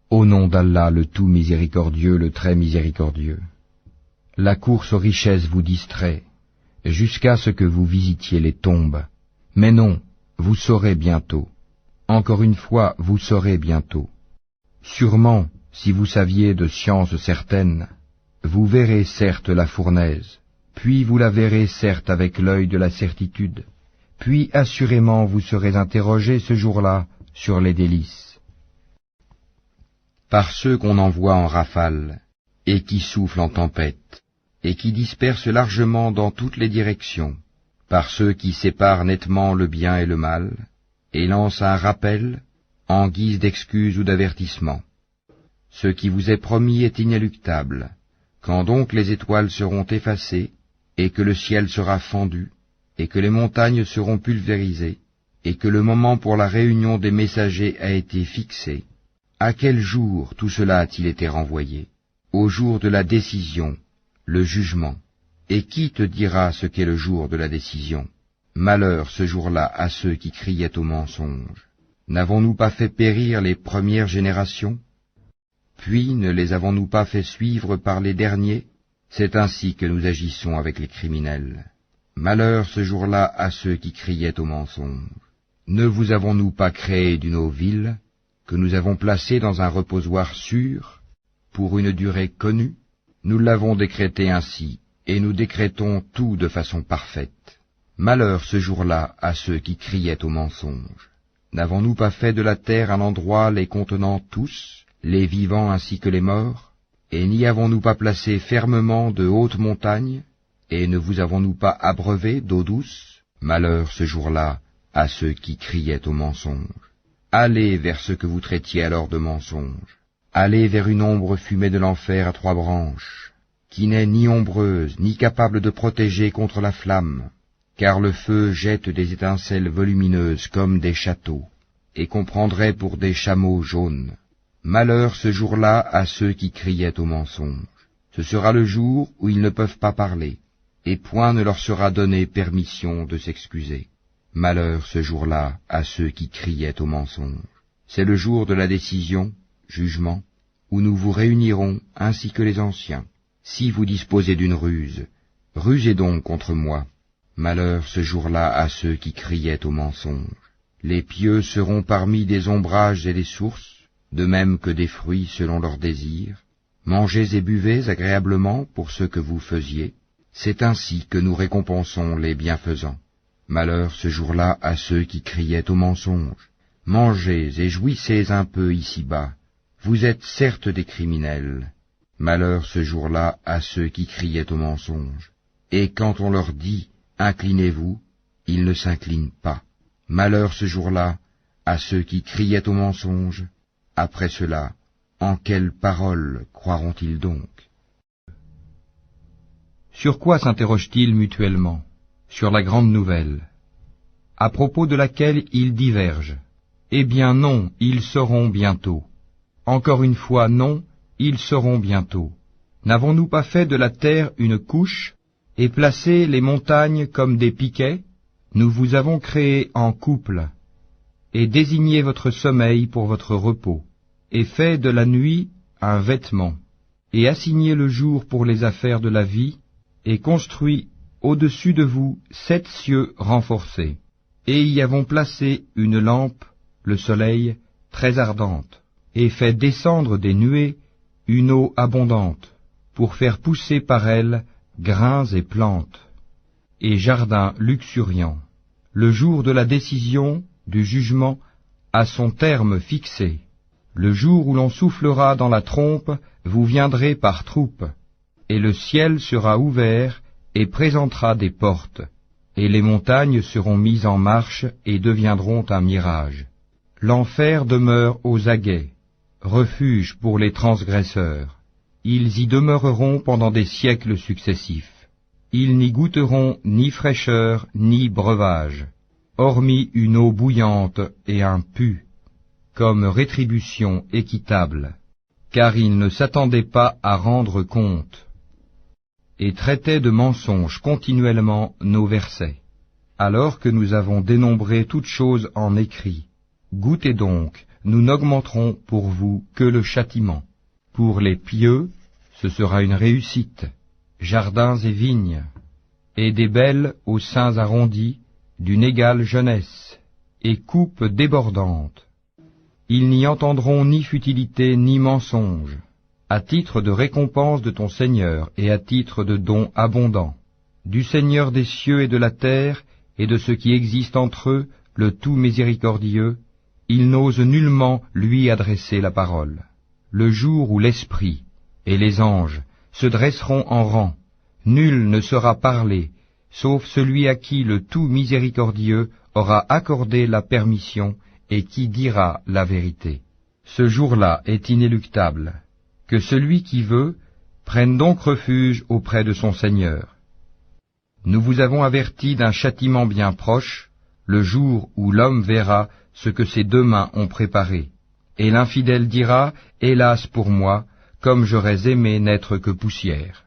Au nom d'Allah, le tout miséricordieux, le très miséricordieux. La course aux richesses vous distrait, jusqu'à ce que vous visitiez les tombes. Mais non, vous saurez bientôt. Encore une fois, vous saurez bientôt. Sûrement, si vous saviez de science certaine, vous verrez certes la fournaise, puis vous la verrez certes avec l'œil de la certitude, puis assurément vous serez interrogés ce jour-là sur les délices. Par ceux qu'on envoie en rafale, et qui soufflent en tempête, et qui dispersent largement dans toutes les directions, par ceux qui séparent nettement le bien et le mal, et lancent un rappel, en guise d'excuse ou d'avertissement. Ce qui vous est promis est inéluctable. Quand donc les étoiles seront effacées, et que le ciel sera fendu, et que les montagnes seront pulvérisées, et que le moment pour la réunion des messagers a été fixé, à quel jour tout cela a-t-il été renvoyé? Au jour de la décision, le jugement. Et qui te dira ce qu'est le jour de la décision? Malheur ce jour-là à ceux qui criaient au mensonge. N'avons-nous pas fait périr les premières générations? Puis ne les avons-nous pas fait suivre par les derniers? C'est ainsi que nous agissons avec les criminels. Malheur ce jour-là à ceux qui criaient au mensonge. Ne vous avons-nous pas créé d'une eau vive, que nous avons placée dans un reposoir sûr, pour une durée connue? Nous l'avons décrété ainsi, et nous décrétons tout de façon parfaite. Malheur ce jour-là à ceux qui criaient au mensonge. N'avons-nous pas fait de la terre un endroit les contenant tous, les vivants ainsi que les morts? Et n'y avons-nous pas placé fermement de hautes montagnes? Et ne vous avons-nous pas abreuvé d'eau douce? Malheur ce jour-là à ceux qui criaient au mensonge. Allez vers ce que vous traitiez alors de mensonge. Allez vers une ombre fumée de l'enfer à 3 branches, qui n'est ni ombreuse, ni capable de protéger contre la flamme, car le feu jette des étincelles volumineuses comme des châteaux, et qu'on prendrait pour des chameaux jaunes. Malheur ce jour-là à ceux qui criaient au mensonge. Ce sera le jour où ils ne peuvent pas parler, et point ne leur sera donné permission de s'excuser. Malheur ce jour-là à ceux qui criaient au mensonge. C'est le jour de la décision, jugement, où nous vous réunirons ainsi que les anciens. Si vous disposez d'une ruse, rusez donc contre moi. Malheur ce jour-là à ceux qui criaient au mensonge. Les pieux seront parmi des ombrages et des sources, de même que des fruits selon leurs désirs. Mangez et buvez agréablement pour ce que vous faisiez. C'est ainsi que nous récompensons les bienfaisants. Malheur ce jour-là à ceux qui criaient au mensonge. Mangez et jouissez un peu ici-bas. Vous êtes certes des criminels. Malheur ce jour-là à ceux qui criaient au mensonge. Et quand on leur dit « Inclinez-vous », ils ne s'inclinent pas. Malheur ce jour-là à ceux qui criaient au mensonge. Après cela, en quelles paroles croiront-ils donc? Sur quoi s'interrogent-ils mutuellement? Sur la grande nouvelle, à propos de laquelle ils divergent. Eh bien non, ils sauront bientôt. Encore une fois non, ils sauront bientôt. N'avons-nous pas fait de la terre une couche, et placé les montagnes comme des piquets? Nous vous avons créé en couple, et désigné votre sommeil pour votre repos, et fait de la nuit un vêtement, et assigné le jour pour les affaires de la vie, et construit au-dessus de vous 7 cieux renforcés, et y avons placé une lampe, le soleil, très ardente, et fait descendre des nuées une eau abondante, pour faire pousser par elle grains et plantes, et jardins luxuriants. Le jour de la décision, du jugement, a son terme fixé. Le jour où l'on soufflera dans la trompe, vous viendrez par troupes, et le ciel sera ouvert et présentera des portes, et les montagnes seront mises en marche et deviendront un mirage. L'enfer demeure aux aguets, refuge pour les transgresseurs. Ils y demeureront pendant des siècles successifs. Ils n'y goûteront ni fraîcheur ni breuvage, hormis une eau bouillante et un pu, comme rétribution équitable, car ils ne s'attendaient pas à rendre compte, et traitaient de mensonges continuellement nos versets. Alors que nous avons dénombré toutes choses en écrit, goûtez donc, nous n'augmenterons pour vous que le châtiment. Pour les pieux, ce sera une réussite, jardins et vignes, et des belles aux seins arrondis, d'une égale jeunesse, et coupes débordantes. Ils n'y entendront ni futilité ni mensonge, à titre de récompense de ton Seigneur et à titre de don abondant, du Seigneur des cieux et de la terre et de ce qui existe entre eux, le tout miséricordieux, il n'ose nullement lui adresser la parole. Le jour où l'Esprit et les anges se dresseront en rang, nul ne sera parlé, sauf celui à qui le tout miséricordieux aura accordé la permission et qui dira la vérité. Ce jour-là est inéluctable. Que celui qui veut prenne donc refuge auprès de son Seigneur. Nous vous avons averti d'un châtiment bien proche, le jour où l'homme verra ce que ses deux mains ont préparé. Et l'infidèle dira, « Hélas pour moi, comme j'aurais aimé n'être que poussière. »